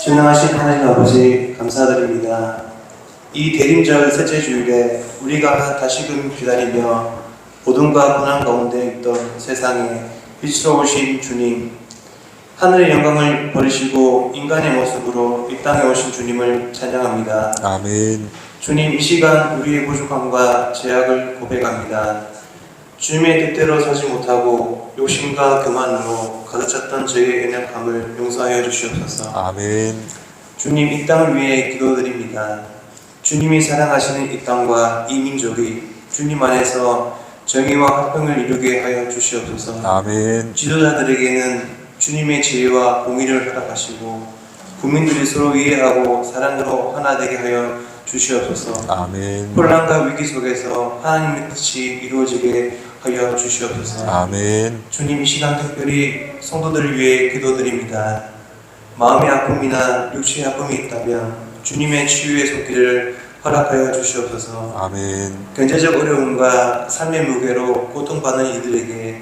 전능하신 하나님 아버지 감사드립니다. 이 대림절 셋째 주일에 우리가 다시금 기다리며 어둠과 고난 가운데 있던 세상에 빛으로 오신 주님, 하늘의 영광을 버리시고 인간의 모습으로 이 땅에 오신 주님을 찬양합니다. 아멘. 주님, 이 시간 우리의 부족함과 죄악을 고백합니다. 주님의 뜻대로 서지 못하고 욕심과 교만으로 가득 찼던 저희의 연약함을 용서하여 주시옵소서. 아멘. 주님, 이 땅을 위해 기도드립니다. 주님이 사랑하시는 이 땅과 이 민족이 주님 안에서 정의와 화평을 이루게 하여 주시옵소서. 아멘. 지도자들에게는 주님의 지혜와 공의를 허락하시고 국민들이 서로 이해하고 사랑으로 하나 되게 하여 주시옵소서. 아멘. 혼란과 위기 속에서 하나님의 뜻이 이루어지게 하여 주시옵소서. 아멘. 주님, 이 시간 특별히 성도들을 위해 기도드립니다. 마음의 아픔이나 육체의 아픔이 있다면 주님의 치유의 손길을 허락하여 주시옵소서. 아멘. 경제적 어려움과 삶의 무게로 고통받는 이들에게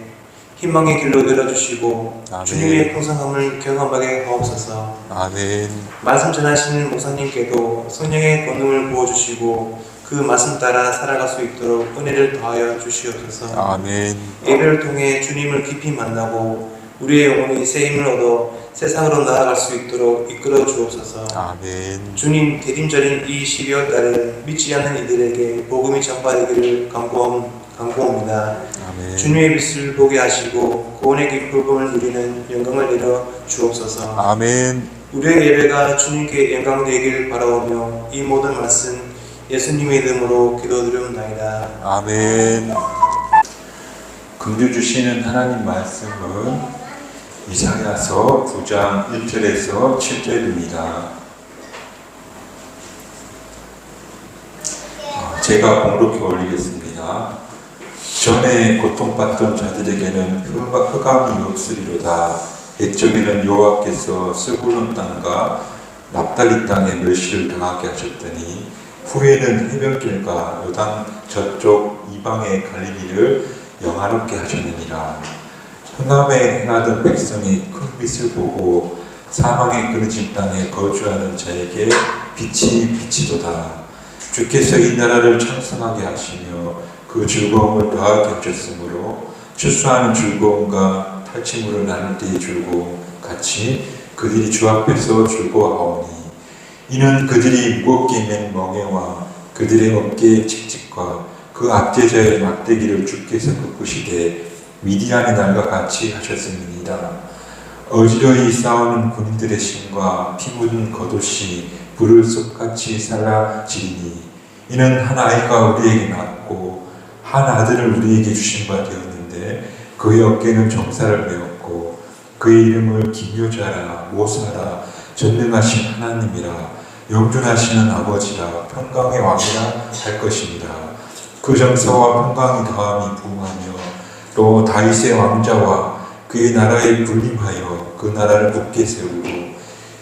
희망의 길로 열어주시고 아멘. 주님의 풍성함을 경험하게 하옵소서. 아멘. 말씀 전하시는 목사님께도 성령의 권능을 부어주시고 그 말씀 따라 살아갈 수 있도록 은혜를 더하여 주시옵소서. 아멘. 예배를 통해 주님을 깊이 만나고 우리의 영혼이 새 힘을 얻어 세상으로 나아갈 수 있도록 이끌어 주옵소서. 아멘. 주님, 대림절인 이 12월 달에 믿지 않는 이들에게 복음이 전파되기를 간구합니다. 아멘. 주님의 빛을 보게 하시고 구원의 기쁨을 누리는 영광을 내려 주옵소서. 아멘. 우리의 예배가 주님께 영광 되길 바라오며 이 모든 말씀 예수님의 이름으로 기도드리옵나이다. 아멘. 긍휼 주시는 하나님 말씀은 이사야서 9장 1절에서 7절입니다. 제가 봉독해 올리겠습니다. 전에 고통받던 자들에게는 흑암이 없으리로다. 옛적에는 여호와께서 스불론 땅과 납달리 땅에 멸시를 당하게 하셨더니 후에는 해변길과 요단 저쪽 이방의 갈릴리를 영화롭게 하셨느니라. 흑암에 행하던 백성이 큰 빛을 보고 사망의 그르진 땅에 거주하는 자에게 빛이 비치도다. 주께서 이 나라를 창성하게 하시며 그 즐거움을 더하게 하셨으므로 추수하는 즐거움과 탈취물을 나눌 때의 즐거움 같이 그들이 주 앞에서 즐거워하오니 이는 그들이 무겁게 맨 멍에와 그들의 어깨의 칙칙과 그 압제자의 막대기를 주께서 꺾으시되 미디안의 날과 같이 하셨음이니라. 어지러이 싸우는 군인들의 심과 피 묻은 겉옷이 불을 썩같이 살라지리니 이는 한 아이가 우리에게 낳았고 한 아들을 우리에게 주신 바 되었는데 그의 어깨는 정사를 메었고 그의 이름을 기묘자라 모사라 전능하신 하나님이라 영존하시는 아버지라 평강의 왕이라 할 것입니다. 그 정사와 평강이 더함이 부응하며 또 다윗의 왕자와 그의 나라에 군림하여 그 나라를 굳게 세우고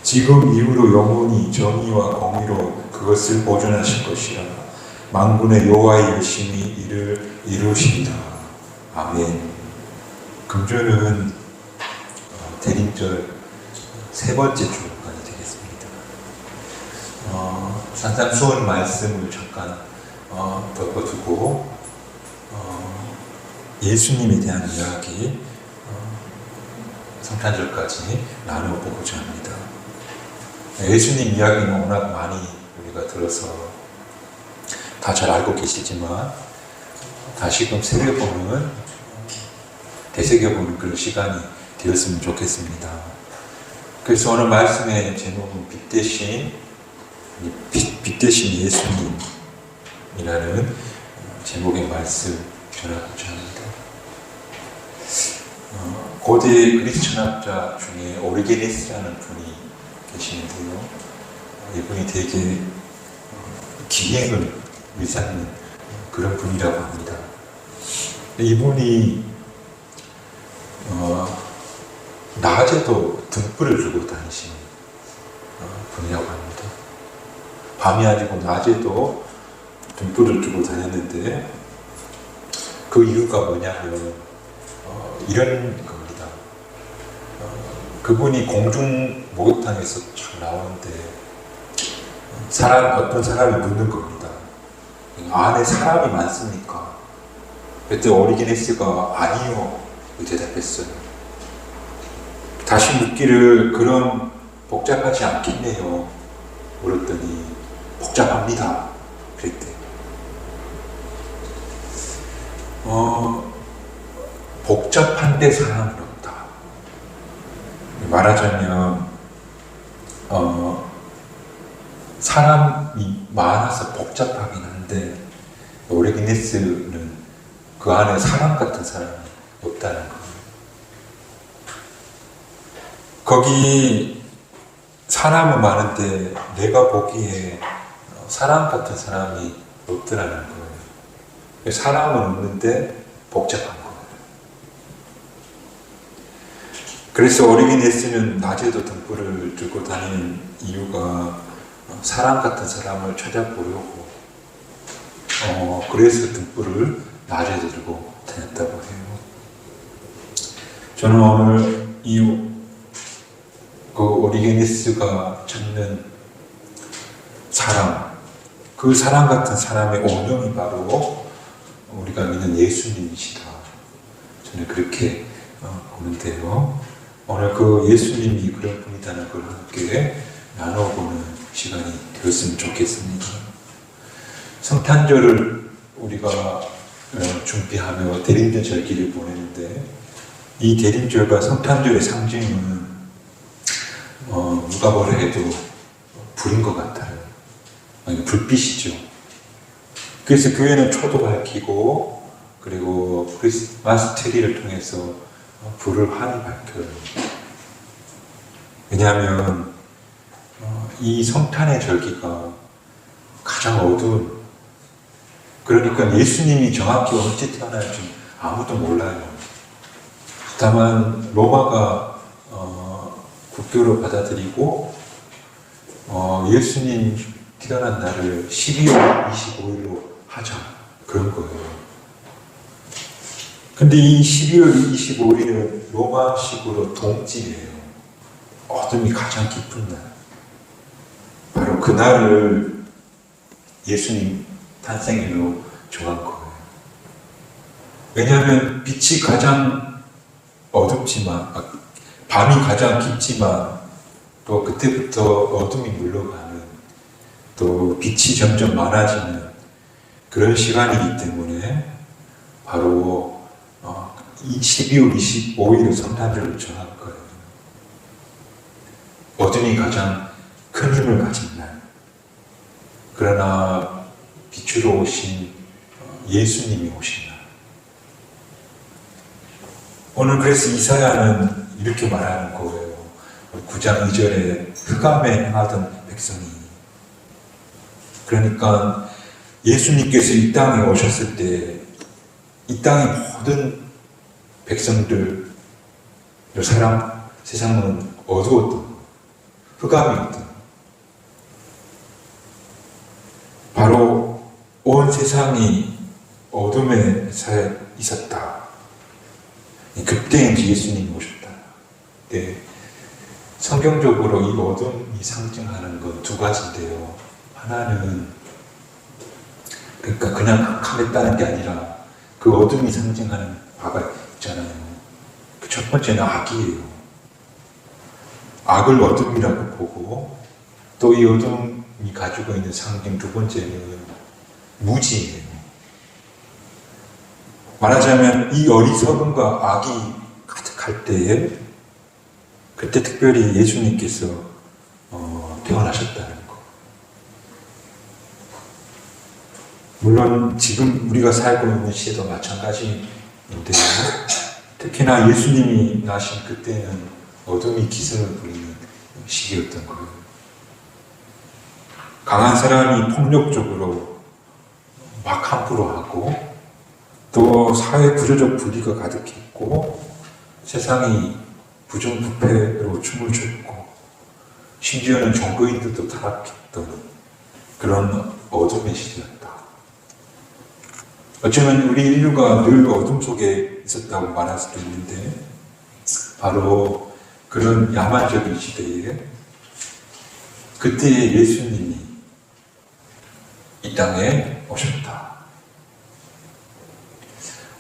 지금 이후로 영원히 정의와 공의로 그것을 보존하실 것이라. 만군의 여호와의 열심히 이를 이루시리라. 아멘. 금주는 대림절 세 번째 주간이 되겠습니다. 산상수훈 말씀을 잠깐 덮어두고 예수님에 대한 이야기 성탄절까지 나눠보고자 합니다. 예수님 이야기는 워낙 많이 우리가 들어서 다 잘 알고 계시지만 다시금 새겨보는 되새겨보는 그런 시간이 되었으면 좋겠습니다. 그래서 오늘 말씀의 제목은 빛 대신 예수님이라는 제목의 말씀 전하고자 합니다. 고대 그리스 철학자 중에 오리게네스라는 분이 계시는데요. 이분이 되게 기행을 위사하는 그런 분이라고 합니다. 이분이 낮에도 등불을 들고 다니시는 분이라고 합니다. 밤이 아니고 낮에도 등불을 들고 다녔는데 그 이유가 뭐냐면 이런 겁니다. 그분이 공중 목욕탕에서 쭉 나오는데 어떤 사람이 묻는 겁니다. 안에 사람이 많습니까? 그때 오리게네스가 아니요 대답했어요. 다시 묻기를 그럼 복잡하지 않겠네요 물었더니 복잡합니다 그랬대요. 복잡한데 사람은 없다. 말하자면 사람이 많아서 복잡하긴 한데 오리게네스는 그 안에 사람 같은 사람이 없다는 거예요. 거기 사람은 많은데 내가 보기에 사람 같은 사람이 없더라는 거예요. 사람은 없는데 복잡한 거예요. 그래서 오리게네스는 낮에도 등불을 들고 다니는 이유가 사람 같은 사람을 찾아보려고 그래서 등불을 낮에도 들고 다녔다고 해요. 저는 오늘 그 오리게네스가 찾는 사람, 그 사람 같은 사람의 오명이 바로 우리가 믿는 예수님이시다. 저는 그렇게 보는데요. 오늘 그 예수님이 그런 분이라는 걸 함께 나눠보는 시간이 되었으면 좋겠습니다. 성탄절을 우리가 준비하며 대림절 절기를 보내는데 이 대림절과 성탄절의 상징은 누가 뭐라 해도 불인 것 같아요. 아니, 불빛이죠. 그래서 교회는 초도 밝히고 그리고 크리스마스 트리를 통해서 불을 환히 밝혀요. 왜냐하면 이 성탄의 절기가 가장 어두운, 그러니까 예수님이 정확히 언제 태어날지 아무도 몰라요. 다만 로마가 국교로 받아들이고 예수님 태어난 날을 12월 25일로 하자 그런 거예요. 근데 이 12월 25일은 로마식으로 동지예요. 어둠이 가장 깊은 날. 바로 그 날을 예수님 탄생일로 정한 거예요. 왜냐하면 빛이 가장 어둡지만 밤이 가장 깊지만 또 그때부터 어둠이 물러가는, 또 빛이 점점 많아지는 그런 시간이기 때문에 바로 12월 25일을 성탄절을 정한 거예요. 어둠이 가장 큰 힘을 가진 날. 그러나 빛으로 오신 예수님이 오신 날. 오늘 그래서 이사야는 이렇게 말하는 거예요. 9장 2절에 흑암에 행하던 백성이, 그러니까 예수님께서 이 땅에 오셨을 때 이 땅의 모든 백성들, 세상은 어두웠던, 흑암이었던, 바로 온 세상이 어둠에 있었다. 그때 이제 예수님이 오셨다. 네. 성경적으로 이 어둠이 상징하는 건 두 가지인데요. 하나는 그러니까 그냥 캄캄했다는 게 아니라 그 어둠이 상징하는 바가 있잖아요. 그 첫 번째는 악이에요. 악을 어둠이라고 보고, 또 이 어둠이 가지고 있는 상징 두 번째는 무지예요. 말하자면 이 어리석음과 악이 가득할 때에, 그때 특별히 예수님께서 태어나셨다는 거. 물론 지금 우리가 살고 있는 시대도 마찬가지인데요. 특히나 예수님이 나신 그때는 어둠이 기승을 부리는 시기였던 거예요. 강한 사람이 폭력적으로 막 함부로 하고, 또 사회 구조적 분리가 가득했고, 세상이 부정부패로 춤을 췄고, 심지어는 종교인들도 타락했던 그런 어둠의 시대였다. 어쩌면 우리 인류가 늘 어둠 속에 있었다고 말할 수도 있는데, 바로 그런 야만적인 시대에 그때의 예수님이 이 땅에 오셨다.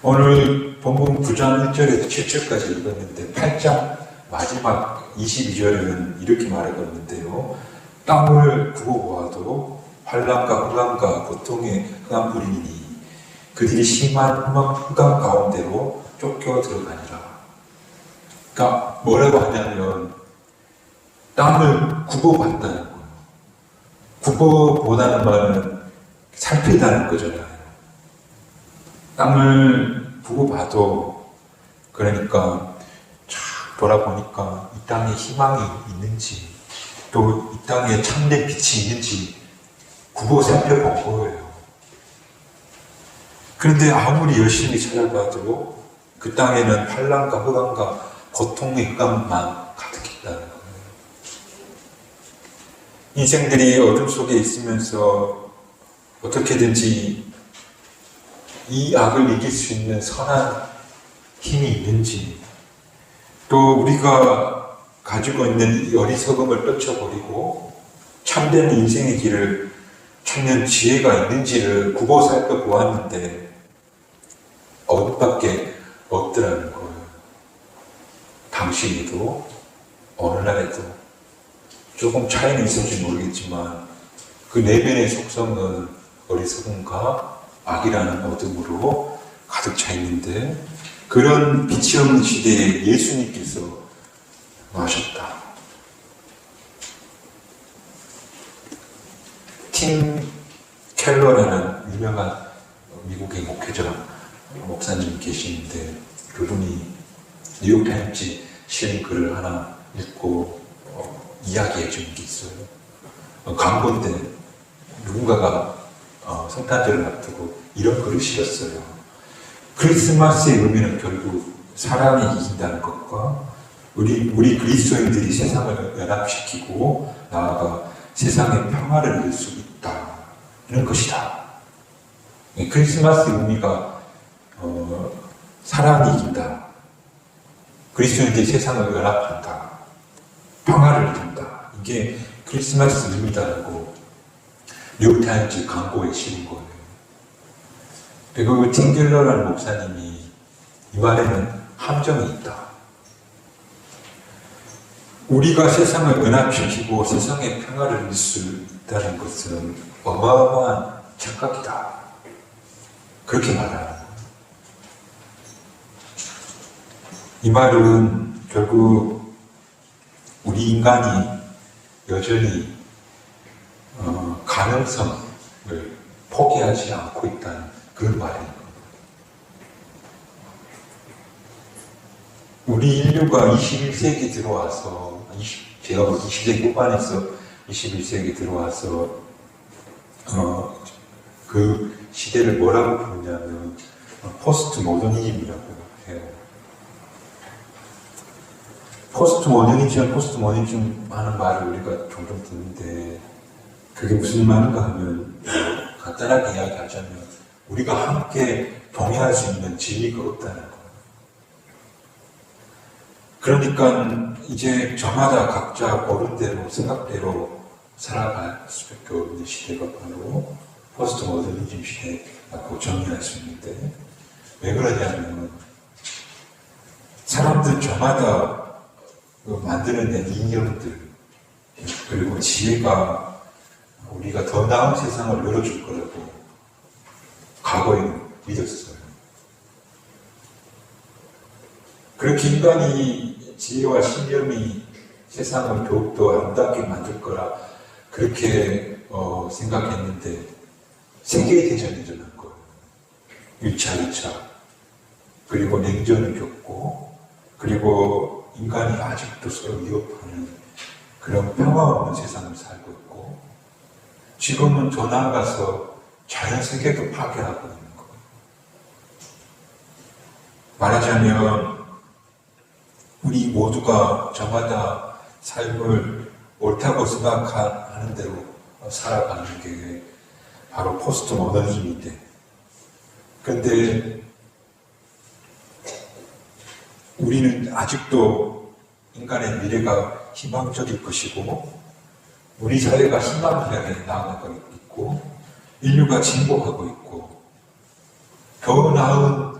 오늘 본문 9장 1절에서 7절까지 읽었는데 8장 마지막 22절에는 이렇게 말하고 있는데요. 땅을 두고 보아도 환난과 흑암과 고통의 흑암 뿌리니 그들이 심한 흑암 가운데로 쫓겨 들어가니라. 그러니까 뭐라고 하냐면 땅을 구고받다는 거예요. 구고보다는 말은 살피다는 거잖아요. 땅을 두고 봐도 그러니까 쫙 돌아보니까 이 땅에 희망이 있는지 또 이 땅에 참된 빛이 있는지 구고 살펴본 거예요. 그런데 아무리 열심히 찾아봐도 그 땅에는 환난과 흑암과 고통의 흑암만 가득했다는 거예요. 인생들이 어둠 속에 있으면서 어떻게든지 이 악을 이길 수 있는 선한 힘이 있는지, 또 우리가 가지고 있는 이 어리석음을 떨쳐버리고 참된 인생의 길을 찾는 지혜가 있는지를 굽어 살펴보았는데 어둠밖에 없더라는 거예요. 당시에도 오늘날에도 조금 차이는 있을지 모르겠지만 그 내면의 속성은 어리석음과 악이라는 어둠으로 가득 차 있는데, 그런 빛이 없는 시대에 예수님께서 하셨다. 팀 켈러라는 유명한 미국의 목회자 목사님이 계시는데, 그분이 뉴욕타임즈 실린 글을 하나 읽고 이야기해 주는 게 있어요. 광고인데 누군가가 성탄절을 앞두고 이런 글을 실었어요. 크리스마스의 의미는 결국 사랑이 이긴다는 것과 우리 그리스도인들이 세상을 연합시키고 나아가 세상의 평화를 이룰 수 있다는 것이다. 크리스마스의 의미가 사랑이 이긴다. 그리스도인들이 세상을 연합한다. 평화를 이룬다. 이게 크리스마스 의미다라고 뉴욕타임즈 광고에 실은 거예요. 그리고 팀 켈러라는 목사님이 이 말에는 함정이 있다. 우리가 세상을 연합시키고 세상의 평화를 이룰 수 있다는 것은 어마어마한 착각이다. 그렇게 말하는 거예요. 이 말은 결국 우리 인간이 여전히 가능성을 포기하지 않고 있다는 그런 말입니다. 우리 인류가 21세기 들어와서, 제가 20세기 후반에서 21세기 들어와서 그 시대를 뭐라고 부르냐면 포스트 모더니즘이라고 해요. 포스트 모더니즘 하는 말을 우리가 종종 듣는데, 그게 무슨 말인가 하면 간단하게 이야기하자면 우리가 함께 동의할 수 있는 진리가 없다는 거예요. 그러니까 이제 저마다 각자 옳은대로 생각대로 살아갈 수밖에 없는 시대가 바로 포스트 모더니즘 시대라고 정의할 수 있는데, 왜 그러냐면 사람들 저마다 만들어낸 이념들 그리고 지혜가 우리가 더 나은 세상을 열어줄 거라고 과거에는 믿었어요. 그렇게 인간이 지혜와 신념이 세상을 더욱더 아름답게 만들 거라 그렇게 생각했는데 세계대전이 일어난 거예요. 1차, 2차. 그리고 냉전을 겪고, 그리고 인간이 아직도 서로 위협하는 그런 평화 없는 세상을 살고 있고, 지금은 더 나아가서 자연 세계도 파괴하고 있는 거예요. 말하자면 우리 모두가 저마다 삶을 옳다고 생각하는 대로 살아가는 게 바로 포스트 모더니즘인데, 그런데 우리는 아직도 인간의 미래가 희망적일 것이고 우리 사회가 희망을 향해 나아가고 있고 인류가 진보하고 있고 더 나은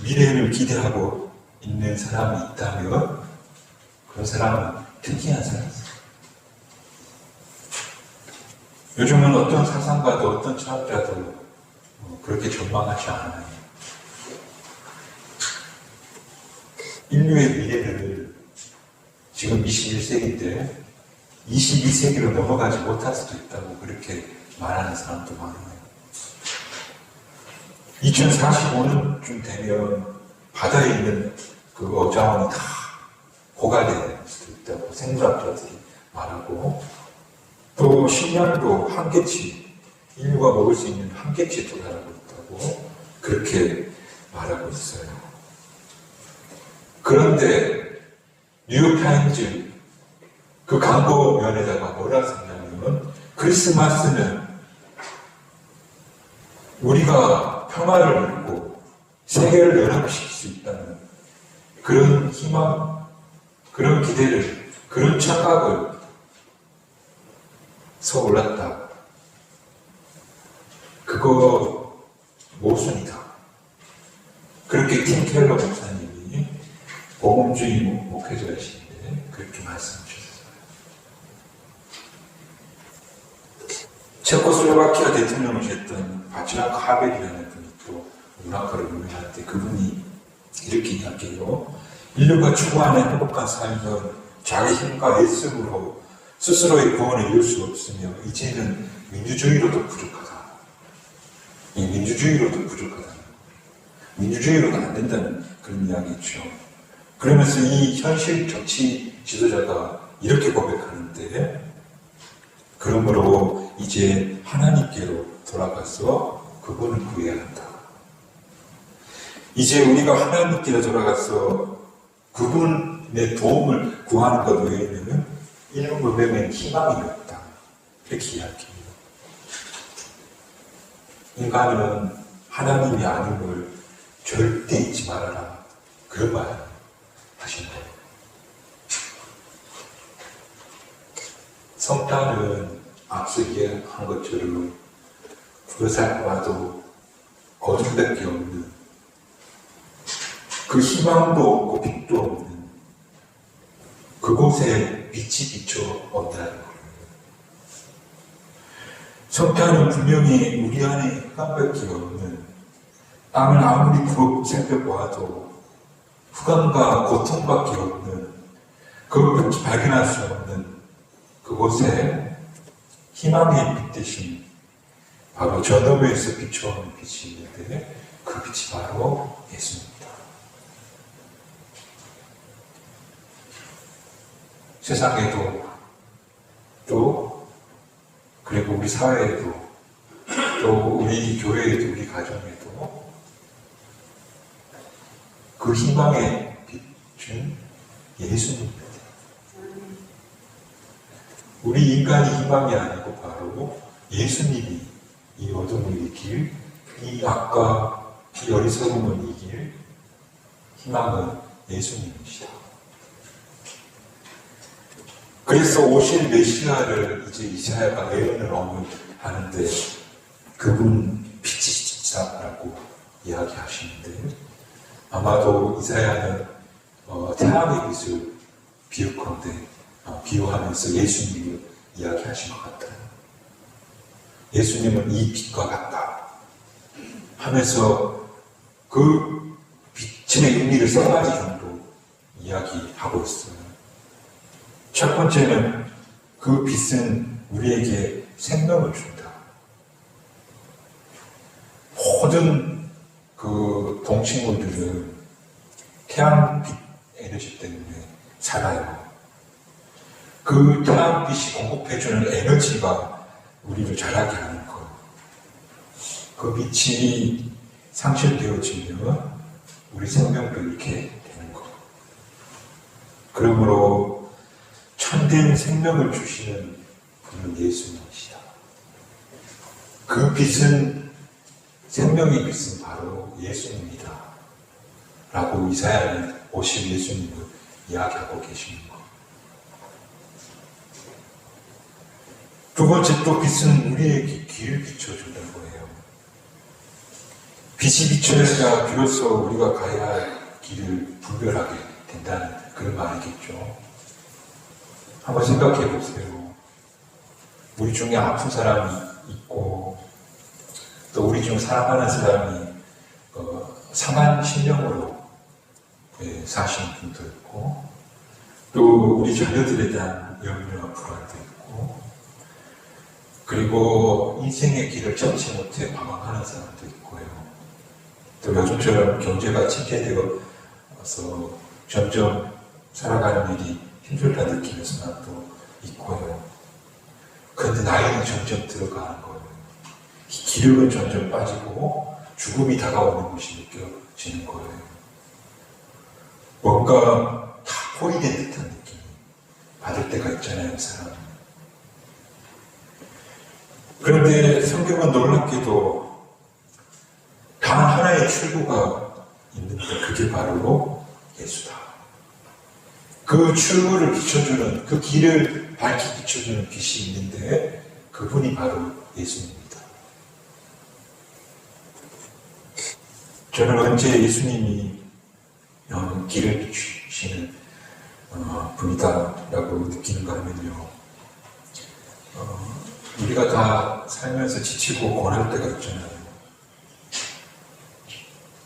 미래를 기대하고 있는 사람이 있다면 그런 사람은 특이한 사람이에요. 요즘은 어떤 사상가도 어떤 철학자도 그렇게 전망하지 않아요. 인류의 미래를 지금 21세기인데 22세기로 넘어가지 못할 수도 있다고 그렇게 말하는 사람도 많아요. 2045년쯤 되면 바다에 있는 그 어자원이 다 고갈될 수도 있다고 생물학자들이 말하고 또 식량도 한계치, 인류가 먹을 수 있는 한계치에 도달하고 있다고 그렇게 말하고 있어요. 그런데 뉴욕타임즈 그 광고면에다가 뭐라 썼냐면 크리스마스는 우리가 평화를 이루고 세계를 연합시킬 수 있다는 그런 희망, 그런 기대를, 그런 착각을 서올랐다. 그거 모순이다. 그렇게 팀 켈러 목사님이 복음주의 목회자이신데 그렇게 말씀해 주셨어요. 체코슬로바키아 대통령을 했던 바치라크 하벨이라는 분이 또 문학가로 유명한데 그분이 이렇게 이야기해요. 인류가 추구하는 행복한 삶은 자기 힘과 애씀으로 스스로의 구원을 이룰 수 없으며 이제는 민주주의로도 부족하다. 이 민주주의로도 부족하다. 민주주의로는 안 된다는 그런 이야기죠. 그러면서 이 현실 정치 지도자가 이렇게 고백하는데 그러므로 이제 하나님께로 돌아가서 그분을 구해야 한다. 이제 우리가 하나님께로 돌아가서 그분의 도움을 구하는 것 외에는 인류 문명엔 희망이 없다. 이렇게 이야기해요. 인간은 하나님이 아님을 절대 잊지 말아라. 그런 말 하신 거예요. 성탄은 앞서 이야기한 것처럼 불살봐도 어둠밖에 없는 그 희망도 없고 빛도 없는 그곳에 빛이 비춰 온다는 거예요. 성탄은 분명히 우리 안에 흑암밖에 없는 땅을 아무리 살펴보아도 흑암과 고통밖에 없는 그걸 발견할 수 없는 그곳에 희망의 빛 대신 바로 저 너머에서 비춰오는 빛이 있는데 그 빛이 바로 예수입니다. 세상에도 또 그리고 우리 사회에도 또 우리 교회에도 우리 가정에도 그 희망의 빛은 예수님입니다. 우리 인간이 희망이 아니고 바로 예수님이 이 어둠을 이길, 이 악과 이 어리석음을 이길 희망은 예수님이시다. 그래서 오실 메시아를 이제 이사야가 예언을 언급하는데 그분 빛이시다라고 이야기하시는데 아마도 이사야는 태양의 빛을 비유컨대 비유하면서 예수님을 이야기하신 것 같아요. 예수님은 이 빛과 같다 하면서 그 빛의 의미를 세 가지 정도 이야기하고 있어요. 첫 번째는 그 빛은 우리에게 생명을 준다. 모든 그 동식물들은 태양빛 에너지 때문에 살아요. 그 태양빛이 공급해주는 에너지가 우리를 자라게 하는 것. 그 빛이 상실되어지면 우리 생명도 이렇게 되는 것. 그러므로 참된 생명을 주시는 분은 예수님이시다. 그 빛은 생명의 빛은 바로 예수님이다. 라고 이사야는 오실 예수님을 이야기하고 계시는 것. 두 번째 또 빛은 우리에게 길을 비춰준다고 해요. 빛이 비춰야 비로소 우리가 가야 할 길을 분별하게 된다는 그런 말이겠죠. 한번 생각해 보세요. 우리 중에 아픈 사람이 있고 또 우리 중 사랑하는 사람이 상한 심령으로 사시는 분도 있고 또 우리 자녀들에 대한 염려와 불안도 있고 그리고 인생의 길을 찾지 못해 방황하는 사람도 있고요. 또 요즘처럼 경제가 침체되어서 점점 살아가는 일이 힘들다 느끼는 사람도 있고요. 그런데 나이는 점점 들어가는 거예요. 기력은 점점 빠지고 죽음이 다가오는 것이 느껴지는 거예요. 뭔가 다 포위된 듯한 느낌이 받을 때가 있잖아요, 사람은. 그런데 성경은 놀랍게도 단 하나의 출구가 있는데 그게 바로 예수다. 그 출구를 비춰주는, 그 길을 밝히 비춰주는 빛이 있는데 그분이 바로 예수님입니다. 저는 언제 예수님이 길을 비추시는 분이다라고 느끼는가 하면요. 우리가 다 살면서 지치고 고날 때가 있잖아요.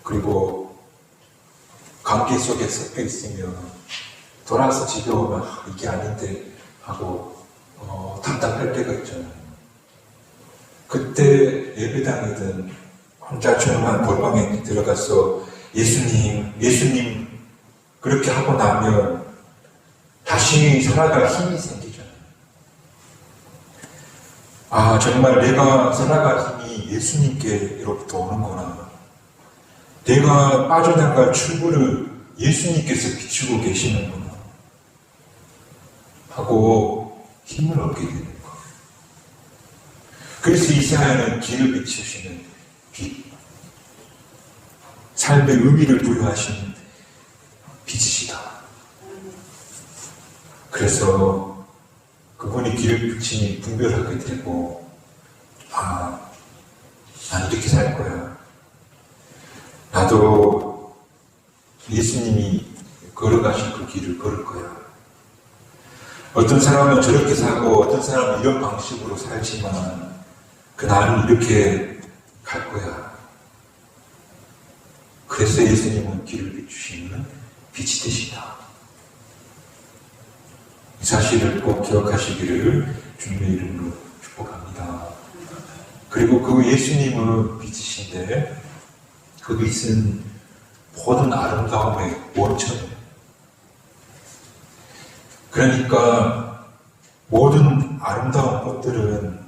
그리고 관계 속에 섞여 있으면 돌아서 집에 오면 이게 아닌데 하고 답답할 때가 있잖아요. 그때 예배당이든 혼자 조용한 골방에 들어가서 예수님 그렇게 하고 나면 다시 살아갈 힘이 생기잖아요. 아, 정말 내가 살아갈 힘이 예수님께로부터 오는구나. 내가 빠져나갈 출구를 예수님께서 비추고 계시는구나 하고 힘을 얻게 되는 거예요. 그래서 이사야는 길을 비추시는 빛, 삶의 의미를 부여하시는 빛이시다. 그래서 그분이 길을 비치니 분별하게 되고, 아, 난 이렇게 살 거야. 나도 예수님이 걸어가신 그 길을 걸을 거야. 어떤 사람은 저렇게 살고 어떤 사람은 이런 방식으로 살지만 나는 이렇게 갈 거야. 그래서 예수님은 길을 비추시는 빛이 되시다. 이 사실을 꼭 기억하시기를 주님의 이름으로 축복합니다. 그리고 그 예수님은 빛이신데 그 빛은 모든 아름다움의 원천이에요. 그러니까 모든 아름다운 것들은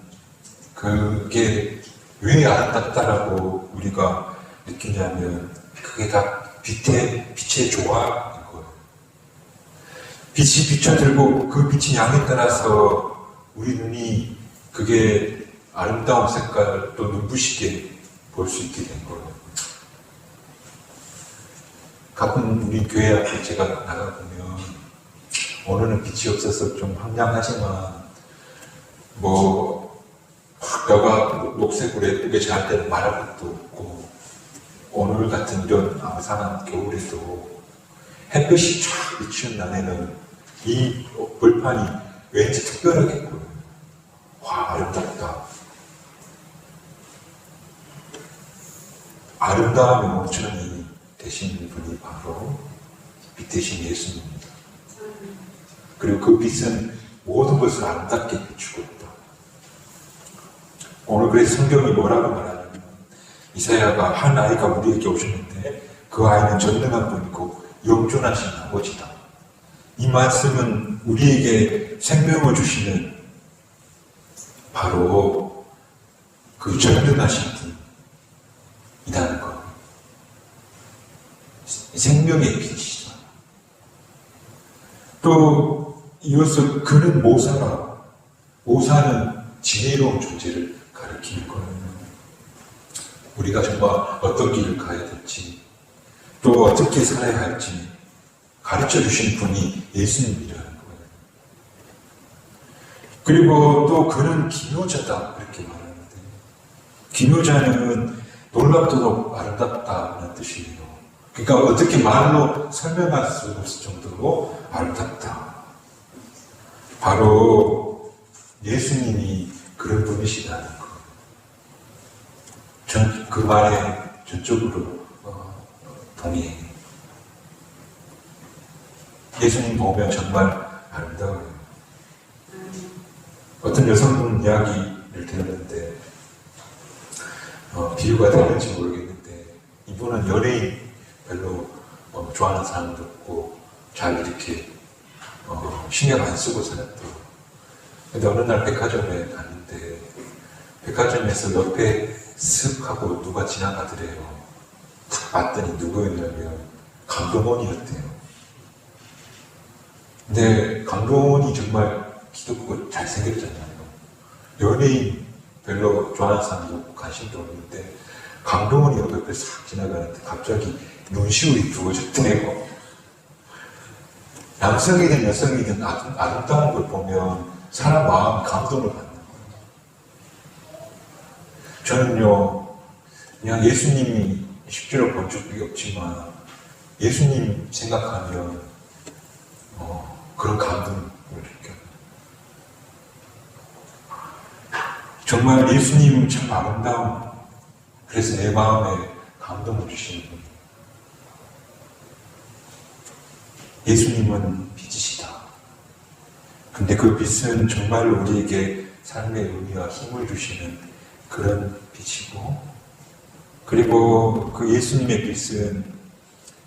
그게 왜 아름답다라고 우리가 느끼냐면 그게 다 빛의 조화인 거예요. 빛이 비춰들고 그 빛의 양에 따라서 우리 눈이 그게 아름다운 색깔 또 눈부시게 볼 수 있게 된 거예요. 가끔 우리 교회 앞에 제가 나가보면 오늘은 빛이 없어서 좀 황량하지만 뼈가 녹색으로 예쁘게 잘 때는 말할 것도 없고 오늘 같은 이런 앙상한 겨울에도 햇빛이 쫙 비치는 날에는 이 벌판이 왠지 특별하게 보여요. 와, 아름답다. 아름다움의 원천이 되시는 분이 바로 빛 대신 예수님입니다. 그리고 그 빛은 모든 것을 아름답게 비추고 있다. 오늘 그래서 성경이 뭐라고 말하냐면 이사야가 한 아이가 우리에게 오셨는데 그 아이는 전능한 분이고 영존하신 아버지다. 이 말씀은 우리에게 생명을 주시는 바로 그 전능하신 분이라는 것. 생명의 빛이다. 또 이어서 그는 모사라. 모사는 지혜로운 존재를 가리키는 거예요. 우리가 정말 어떤 길을 가야 될지 또 어떻게 살아야 할지 가르쳐 주신 분이 예수님이라는 거예요. 그리고 또 그는 기묘자다 그렇게 말하는데, 기묘자는 놀랍도록 아름답다는 뜻이에요. 그러니까 어떻게 말로 설명할 수 없을 정도로 아름답다. 바로 예수님이 그런 분이시다는 거. 전 그 말에 전적으로 동의해요. 예수님 보면 정말 아름다워요. 어떤 여성분 이야기를 들었는데 비유가 되는지 모르겠는데, 이분은 연예인 별로 좋아하는 사람도 없고 잘 이렇게 신경 안 쓰고 살았더라고요. 근데 어느 날 백화점에 갔는데 백화점에서 옆에 슥 하고 누가 지나가더래요. 딱 봤더니 누구였냐면 강동원이었대요. 근데 강동원이 정말 키도 크고 잘생겼잖아요. 연예인 별로 좋아하는 사람도 없고 관심도 없는데 강동원이 옆에 싹 지나가는데 갑자기 눈시울이 부어졌대요. 남성이든 여성이든 아름다운 걸 보면 사람 마음 감동을 받는 거예요. 저는요, 그냥 예수님이 실제로 본 적이 없지만 예수님 생각하면 그런 감동을 느껴요. 정말 예수님은 참 아름다운, 그래서 내 마음에 감동을 주시는 분이에요. 예수님은 빛이시다. 근데 그 빛은 정말로 우리에게 삶의 의미와 힘을 주시는 그런 빛이고, 그리고 그 예수님의 빛은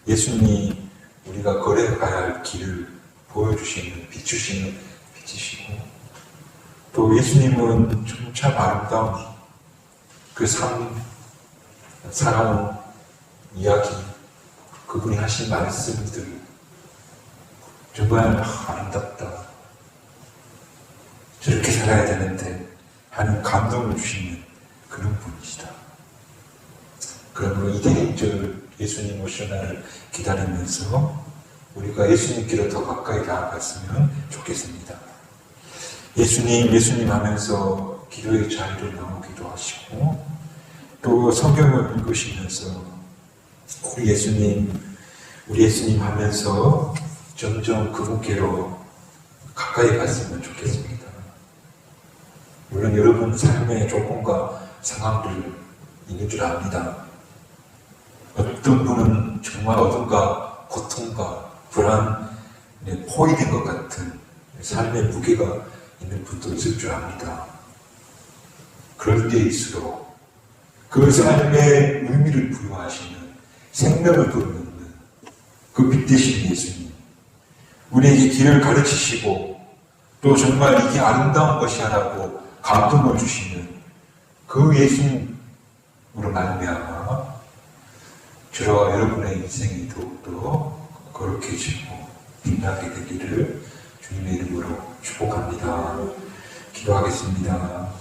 예수님이 우리가 걸어가야 할 길을 보여주시는, 비추시는 빛이시고, 또 예수님은 참 아름다운 그 살아온 이야기, 그분이 하신 말씀들, 정말 아름답다. 저렇게 살아야 되는데 하는 감동을 주시는 그런 분이시다. 그러므로 이 대림절 예수님 오시는 날을 기다리면서 우리가 예수님께로 더 가까이 나아갔으면 좋겠습니다. 예수님 하면서 기도의 자리로 나오기도 하시고, 또 성경을 읽으시면서 우리 예수님 하면서 점점 그분께로 가까이 갔으면 좋겠습니다. 물론 여러분 삶의 조건과 상황들 있는 줄 압니다. 어떤 분은 정말 어딘가 고통과 불안에 포위된 것 같은 삶의 무게가 있는 분도 있을 줄 압니다. 그럴 때일수록 그 삶의 의미를 부여하시는, 생명을 불어넣는 그 빛 되신 예수님, 우리에게 길을 가르치시고 또 정말 이게 아름다운 것이야라고 감동을 주시는 그 예수님으로 말미암아 저와 여러분의 인생이 더욱더 거룩해지고 빛나게 되기를 주님의 이름으로 축복합니다. 기도하겠습니다.